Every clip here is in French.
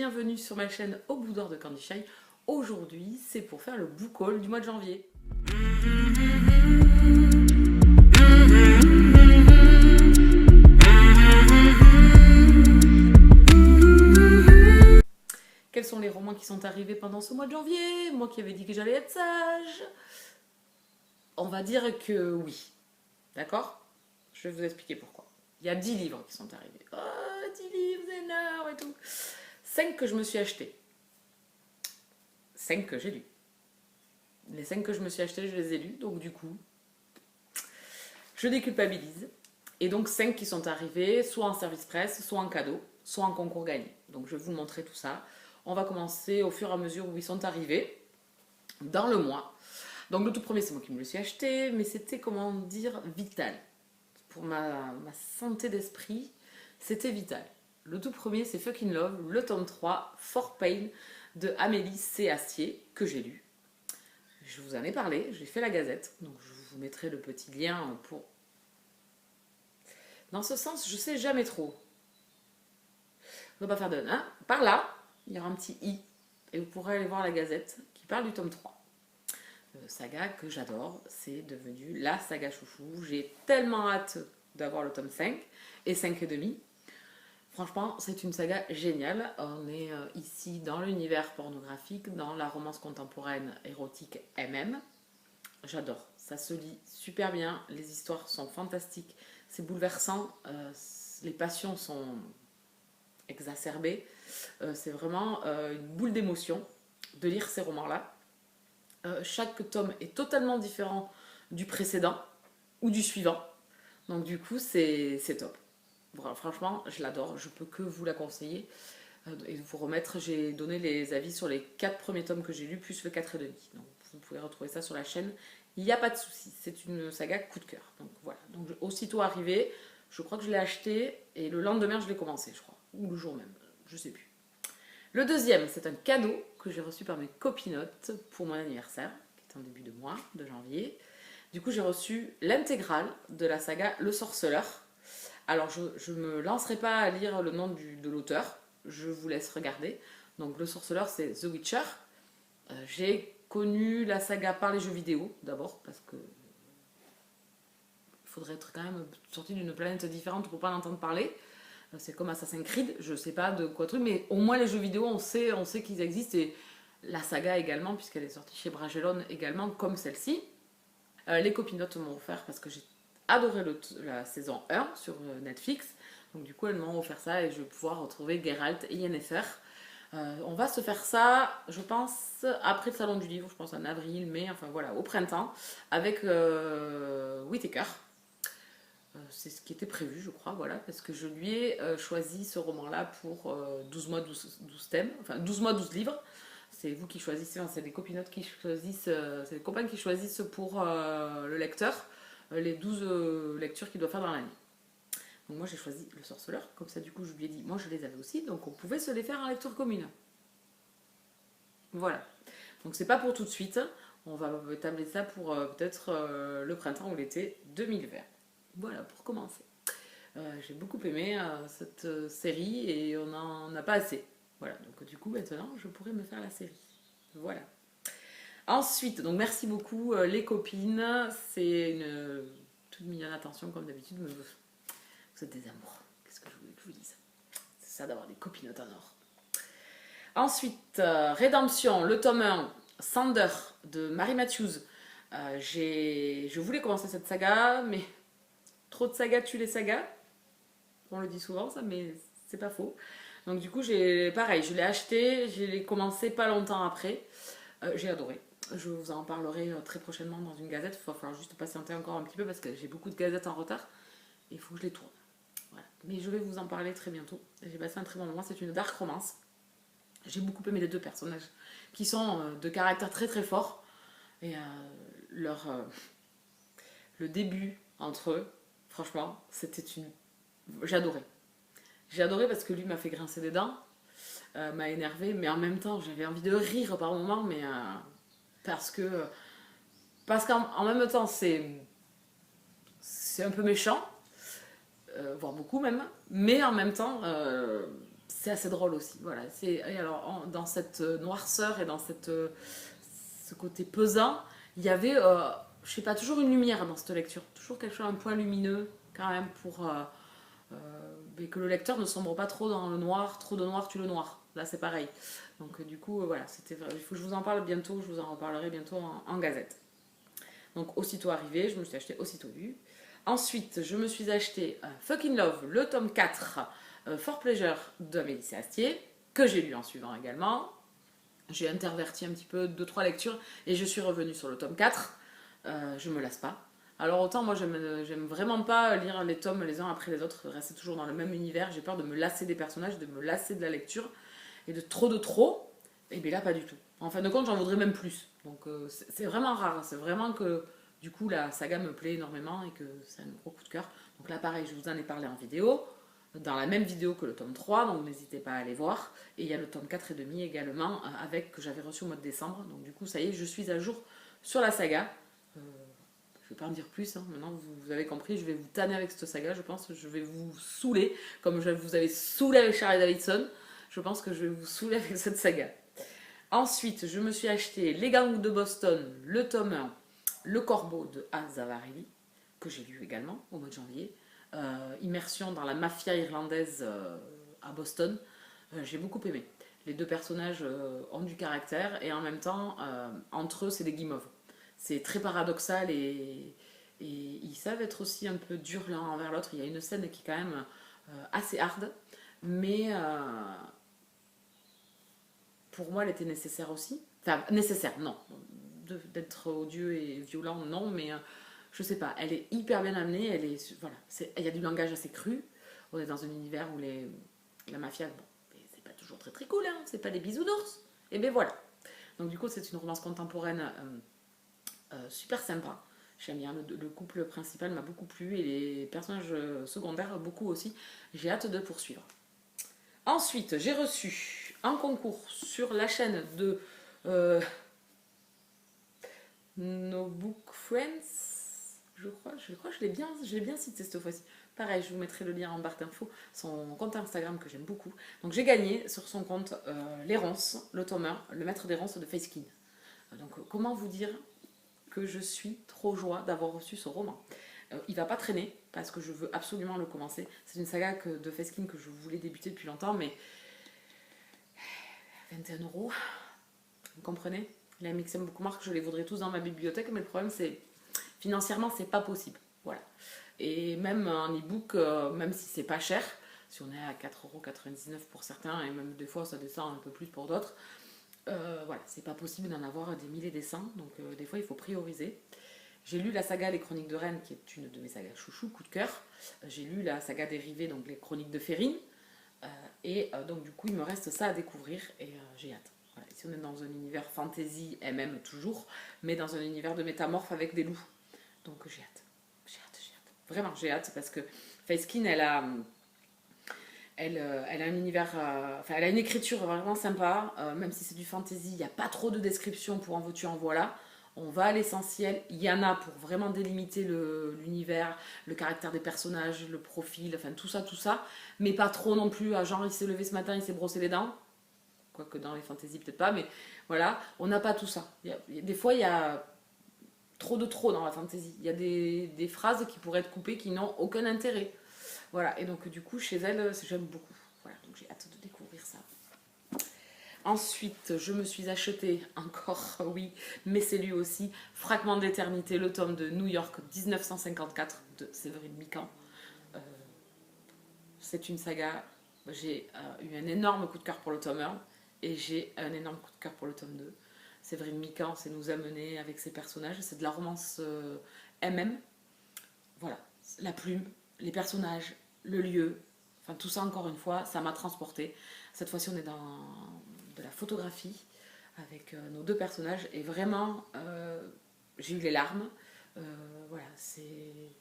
bienvenue sur ma chaîne Au Boudoir de Candy Shy. Aujourd'hui, c'est pour faire le book haul du mois de janvier. Quels sont les romans qui sont arrivés pendant ce mois de janvier? Moi qui avais dit que j'allais être sage. On va dire que oui. D'accord? Je vais vous expliquer pourquoi. Il y a 10 livres qui sont arrivés. Oh, 10 livres énormes et tout. 5 que je me suis achetés. 5 que j'ai lus. Les 5 que je me suis achetés, je les ai lus. Donc du coup, je déculpabilise. Et donc 5 qui sont arrivés, soit en service presse, soit en cadeau, soit en concours gagné. Donc je vais vous montrer tout ça. On va commencer au fur et à mesure où ils sont arrivés dans le mois. Donc le tout premier, c'est moi qui me le suis acheté, mais c'était, comment dire, vital. Pour ma santé d'esprit, c'était vital. Le tout premier, c'est Fucking Love, le tome 3, For Pain, de Amélie C. Astier, que j'ai lu. Je vous en ai parlé, j'ai fait la gazette, donc je vous mettrai le petit lien pour... Dans ce sens, je sais jamais trop. On ne va pas faire de... Hein, par là, il y aura un petit i, et vous pourrez aller voir la gazette qui parle du tome 3. Saga que j'adore, c'est devenu la saga chouchou. J'ai tellement hâte d'avoir le tome 5 et 5 et demi. Franchement, c'est une saga géniale. On est ici dans l'univers pornographique, dans la romance contemporaine érotique MM. J'adore, ça se lit super bien, les histoires sont fantastiques, c'est bouleversant, les passions sont exacerbées. C'est vraiment une boule d'émotion de lire ces romans-là. Chaque tome est totalement différent du précédent ou du suivant. Donc du coup, c'est top. Voilà, franchement, je l'adore. Je peux que vous la conseiller. Et vous remettre, j'ai donné les avis sur les 4 premiers tomes que j'ai lus, plus le 4 et demi. Donc vous pouvez retrouver ça sur la chaîne. Il n'y a pas de souci. C'est une saga coup de cœur. Donc voilà. Donc aussitôt arrivé, je crois que je l'ai acheté. Et le lendemain, je l'ai commencé, je crois. Ou le jour même. Je sais plus. Le deuxième, c'est un cadeau que j'ai reçu par mes copinotes pour mon anniversaire, qui est en début de mois, de janvier. Du coup, j'ai reçu l'intégrale de la saga Le Sorceleur. Alors, je ne me lancerai pas à lire le nom de l'auteur, je vous laisse regarder. Donc, Le Sorceleur, c'est The Witcher. J'ai connu la saga par les jeux vidéo, d'abord, parce que il faudrait être quand même sorti d'une planète différente pour ne pas en entendre parler. C'est comme Assassin's Creed, je sais pas de quoi truc, mais au moins les jeux vidéo, on sait qu'ils existent, et la saga également, puisqu'elle est sortie chez Brajlon également, comme celle-ci. Les copinotes m'ont offert, parce que j'ai adoré la saison 1 sur Netflix, donc du coup elles m'ont offert ça, et je vais pouvoir retrouver Geralt et Yennefer. On va se faire ça, je pense, après le salon du livre, je pense en avril, mai, enfin voilà, au printemps, avec Whittaker. C'est ce qui était prévu, je crois, voilà, parce que je lui ai choisi ce roman-là pour 12 mois, 12 thèmes, enfin 12 mois, 12 livres. C'est vous qui choisissez, enfin, c'est des copinotes qui choisissent, c'est des copains qui choisissent pour le lecteur les 12 lectures qu'il doit faire dans l'année. Donc moi j'ai choisi Le Sorceleur, comme ça du coup je lui ai dit, moi je les avais aussi, donc on pouvait se les faire en lecture commune. Voilà. Donc c'est pas pour tout de suite, on va tabler ça pour peut-être le printemps ou l'été 2020. Voilà, pour commencer. J'ai beaucoup aimé cette série et on n'en a pas assez. Voilà, donc du coup maintenant je pourrais me faire la série. Voilà. Ensuite, donc merci beaucoup les copines. C'est une toute mignonne attention comme d'habitude. Vous êtes des amours. Qu'est-ce que je voulais que je vous dise? C'est ça d'avoir des copinotes en or. Ensuite, Rédemption, le tome 1, Sander de Mary Matthews. Je voulais commencer cette saga, mais... Trop de sagas tue les sagas. On le dit souvent ça, mais c'est pas faux. Donc du coup, pareil, je l'ai acheté, je l'ai commencé pas longtemps après. J'ai adoré. Je vous en parlerai très prochainement dans une gazette. Il va falloir juste patienter encore un petit peu parce que j'ai beaucoup de gazettes en retard. Et il faut que je les tourne. Voilà. Mais je vais vous en parler très bientôt. J'ai passé un très bon moment. C'est une dark romance. J'ai beaucoup aimé les deux personnages qui sont de caractère très très fort. Et le début entre eux, franchement, c'était une... J'ai adoré. J'ai adoré parce que lui m'a fait grincer des dents, m'a énervé, mais en même temps, j'avais envie de rire par moments, mais parce qu'en même temps, c'est un peu méchant, voire beaucoup même, mais en même temps, c'est assez drôle aussi. Voilà. Et alors, dans cette noirceur et dans ce côté pesant, il y avait, je sais pas, toujours une lumière dans cette lecture. Toujours quelque chose, un point lumineux, quand même, pour mais que le lecteur ne sombre pas trop dans le noir. Trop de noir tue le noir. Là, c'est pareil. Donc, du coup, voilà, il faut que je vous en parle bientôt. Je vous en reparlerai bientôt en gazette. Donc, aussitôt arrivé, je me suis acheté aussitôt lu. Ensuite, je me suis acheté Fucking Love, le tome 4, For Pleasure de Mélissa Astier, que j'ai lu en suivant également. J'ai interverti un petit peu 2-3 lectures et je suis revenue sur le tome 4. Je me lasse pas. Alors autant moi j'aime vraiment pas lire les tomes les uns après les autres, rester toujours dans le même univers, j'ai peur de me lasser des personnages, de me lasser de la lecture et de trop. Et bien là pas du tout. En fin de compte j'en voudrais même plus. Donc c'est vraiment rare, c'est vraiment que du coup la saga me plaît énormément et que c'est un gros coup de cœur. Donc là pareil je vous en ai parlé en vidéo, dans la même vidéo que le tome 3, donc n'hésitez pas à aller voir. Et il y a le tome 4 et demi également, avec que j'avais reçu au mois de décembre. Donc du coup, ça y est, je suis à jour sur la saga. Je vais pas en dire plus, hein. Maintenant vous avez compris, je vais vous tanner avec cette saga, je pense, je vais vous saouler, comme je vous avais saoulé avec Charlie Davidson, je pense que je vais vous saouler avec cette saga. Ensuite, je me suis acheté Les Gangs de Boston, le tome 1, Le Corbeau de A. Zavarelli, que j'ai lu également au mois de janvier. Immersion dans la mafia irlandaise à Boston. J'ai beaucoup aimé. Les deux personnages ont du caractère et en même temps, entre eux, c'est des guimauves. C'est très paradoxal et ils savent être aussi un peu durs l'un envers l'autre. Il y a une scène qui est quand même assez hard, mais pour moi, elle était nécessaire aussi. Enfin, nécessaire, non. D'être odieux et violent, non, mais je sais pas. Elle est hyper bien amenée. Voilà, il y a du langage assez cru. On est dans un univers où la mafia, bon, c'est pas toujours très très cool, hein, c'est pas des bisounours. Et ben voilà. Donc du coup, c'est une romance contemporaine super sympa. J'aime bien, le couple principal m'a beaucoup plu et les personnages secondaires beaucoup aussi. J'ai hâte de poursuivre. Ensuite, j'ai reçu un concours sur la chaîne de No Book Friends. Je crois que je l'ai bien cité cette fois-ci. Pareil, je vous mettrai le lien en barre d'infos, son compte Instagram que j'aime beaucoup. Donc j'ai gagné sur son compte Les Ronces, le tome 1, le maître des ronces de Facekin. Donc comment vous dire que je suis trop joie d'avoir reçu ce roman. Il va pas traîner parce que je veux absolument le commencer. C'est une saga de Facekin que je voulais débuter depuis longtemps, mais 21 €, vous comprenez? Les Mix and Bookmark, je les voudrais tous dans ma bibliothèque, mais le problème c'est financièrement c'est pas possible. Voilà. Et même un e-book, même si c'est pas cher, si on est à 4,99 € pour certains, et même des fois ça descend un peu plus pour d'autres, voilà, c'est pas possible d'en avoir des milliers et des cents, donc des fois il faut prioriser. J'ai lu la saga Les Chroniques de Rennes, qui est une de mes sagas chouchou, coup de cœur. J'ai lu la saga dérivée, donc les Chroniques de Férine. Donc du coup, il me reste ça à découvrir et j'ai hâte. Voilà. Ici, on est dans un univers fantasy, MM toujours, mais dans un univers de métamorphes avec des loups. Donc j'ai hâte. J'ai hâte, j'ai hâte. Vraiment, j'ai hâte parce que Facekin, elle a un univers, enfin, elle a une écriture vraiment sympa, même si c'est du fantasy, il n'y a pas trop de descriptions pour en veux-tu en voilà. On va à l'essentiel, il y en a pour vraiment délimiter l'univers, le caractère des personnages, le profil, enfin tout ça, mais pas trop non plus, genre il s'est levé ce matin, il s'est brossé les dents, quoique dans les fantaisies peut-être pas, mais voilà, on n'a pas tout ça. Des fois il y a trop dans la fantasy, il y a des phrases qui pourraient être coupées qui n'ont aucun intérêt. Voilà, et donc du coup, chez elle, j'aime beaucoup. Voilà, donc j'ai hâte de découvrir ça. Ensuite, je me suis acheté encore, oui, mais c'est lui aussi, Fragment d'éternité, le tome de New York 1954 de Séverine Mican. C'est une saga, j'ai eu un énorme coup de cœur pour le tome 1 et j'ai un énorme coup de cœur pour le tome 2. Séverine Mican, c'est nous amener avec ses personnages, c'est de la romance MM. Voilà, la plume, les personnages, le lieu, enfin tout ça encore une fois, ça m'a transporté. Cette fois-ci on est dans de la photographie avec nos deux personnages et vraiment j'ai eu les larmes. Voilà, c'est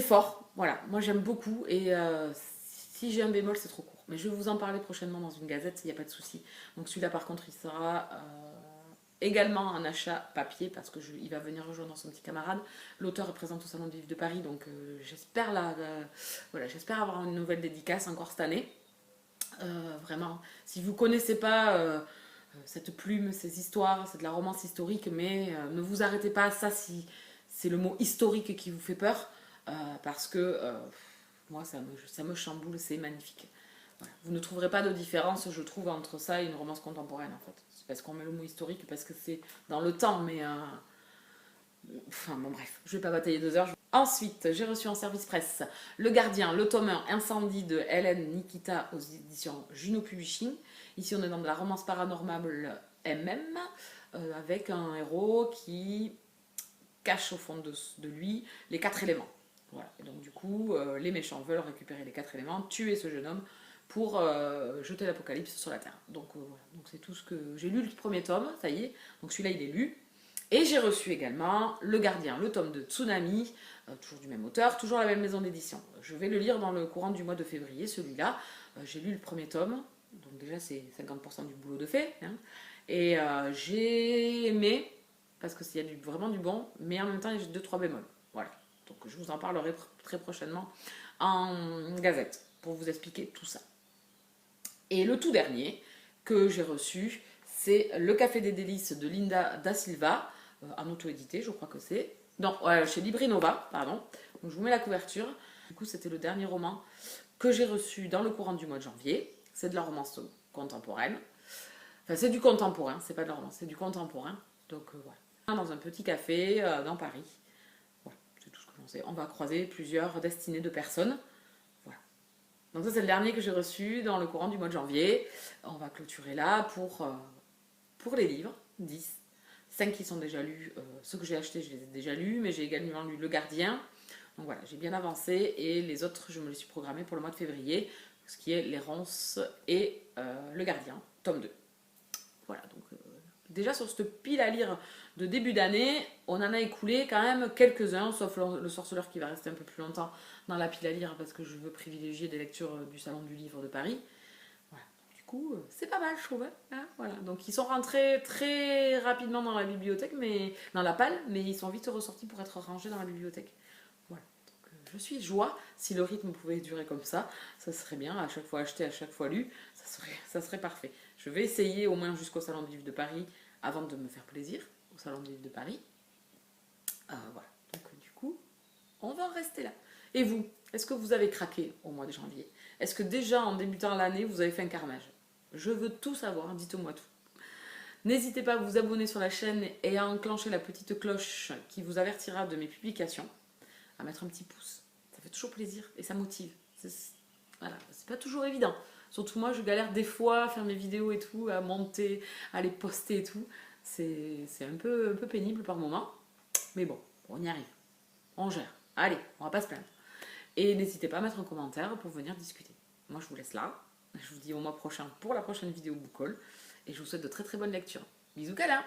fort. Voilà, moi j'aime beaucoup et si j'ai un bémol c'est trop court. Mais je vais vous en parler prochainement dans une gazette, il n'y a pas de souci. Donc celui-là par contre il sera également un achat papier parce qu'il va venir rejoindre son petit camarade. L'auteur est présent au Salon du Livre de Paris, donc j'espère voilà, j'espère avoir une nouvelle dédicace encore cette année. Vraiment, si vous connaissez pas cette plume, ces histoires, c'est de la romance historique, mais ne vous arrêtez pas à ça si c'est le mot historique qui vous fait peur, parce que moi ça me chamboule, c'est magnifique. Voilà. Vous ne trouverez pas de différence, je trouve, entre ça et une romance contemporaine en fait. C'est parce qu'on met le mot historique, parce que c'est dans le temps, mais enfin bon bref, je vais pas batailler 2 heures. Ensuite, j'ai reçu en service presse Le Gardien, le tome 1, Incendie de Hélène Nikita aux éditions Juno Publishing. Ici, on est dans de la romance paranormale MM, avec un héros qui cache au fond de lui les 4 éléments. Voilà. Et donc du coup, les méchants veulent récupérer les 4 éléments, tuer ce jeune homme pour jeter l'apocalypse sur la Terre. Donc voilà, donc c'est tout ce que... J'ai lu le premier tome, ça y est, donc celui-là il est lu. Et j'ai reçu également Le Gardien, le tome de Tsunami, toujours du même auteur, toujours la même maison d'édition. Je vais le lire dans le courant du mois de février, celui-là. J'ai lu le premier tome, donc déjà c'est 50% du boulot de fait. Hein. Et j'ai aimé, parce qu'il y a vraiment du bon, mais en même temps il y a 2-3 bémols. Voilà, donc je vous en parlerai très prochainement en gazette, pour vous expliquer tout ça. Et le tout dernier que j'ai reçu, c'est Le Café des Délices de Linda Da Silva, en auto-édité, je crois que c'est. Non, chez Librinova, pardon. Donc je vous mets la couverture. Du coup, c'était le dernier roman que j'ai reçu dans le courant du mois de janvier. C'est de la romance contemporaine. Enfin, c'est du contemporain, c'est pas de la romance, c'est du contemporain. Donc voilà. Dans un petit café dans Paris. Voilà, c'est tout ce que j'en sais. On va croiser plusieurs destinées de personnes. Voilà. Donc ça, c'est le dernier que j'ai reçu dans le courant du mois de janvier. On va clôturer là pour les livres, 10. 5 qui sont déjà lus, ceux que j'ai achetés, je les ai déjà lus, mais j'ai également lu Le Gardien. Donc voilà, j'ai bien avancé et les autres, je me les suis programmés pour le mois de février, ce qui est Les Ronces et Le Gardien, tome 2. Voilà, donc déjà sur cette pile à lire de début d'année, on en a écoulé quand même quelques-uns, sauf Le Sorceleur qui va rester un peu plus longtemps dans la pile à lire parce que je veux privilégier des lectures du Salon du Livre de Paris. C'est pas mal, je trouve. Hein, voilà. Donc ils sont rentrés très rapidement dans la bibliothèque, mais dans la palle, mais ils sont vite ressortis pour être rangés dans la bibliothèque. Voilà. Donc, je suis joie. Si le rythme pouvait durer comme ça serait bien. À chaque fois acheté, à chaque fois lu, ça serait parfait. Je vais essayer au moins jusqu'au Salon du Livre de Paris avant de me faire plaisir au Salon du Livre de Paris. Voilà. Donc du coup, on va en rester là. Et vous, est-ce que vous avez craqué au mois de janvier? Est-ce que déjà en débutant l'année, vous avez fait un carnage? Je veux tout savoir, dites-moi tout. N'hésitez pas à vous abonner sur la chaîne et à enclencher la petite cloche qui vous avertira de mes publications, à mettre un petit pouce. Ça fait toujours plaisir et ça motive. Voilà, c'est pas toujours évident. Surtout moi, je galère des fois à faire mes vidéos et tout, à monter, à les poster et tout. C'est un peu pénible par moment. Mais bon, on y arrive. On gère. Allez, on va pas se plaindre. Et n'hésitez pas à mettre un commentaire pour venir discuter. Moi, je vous laisse là. Je vous dis au mois prochain pour la prochaine vidéo Bookhaul. Et je vous souhaite de très très bonnes lectures. Bisous câlins.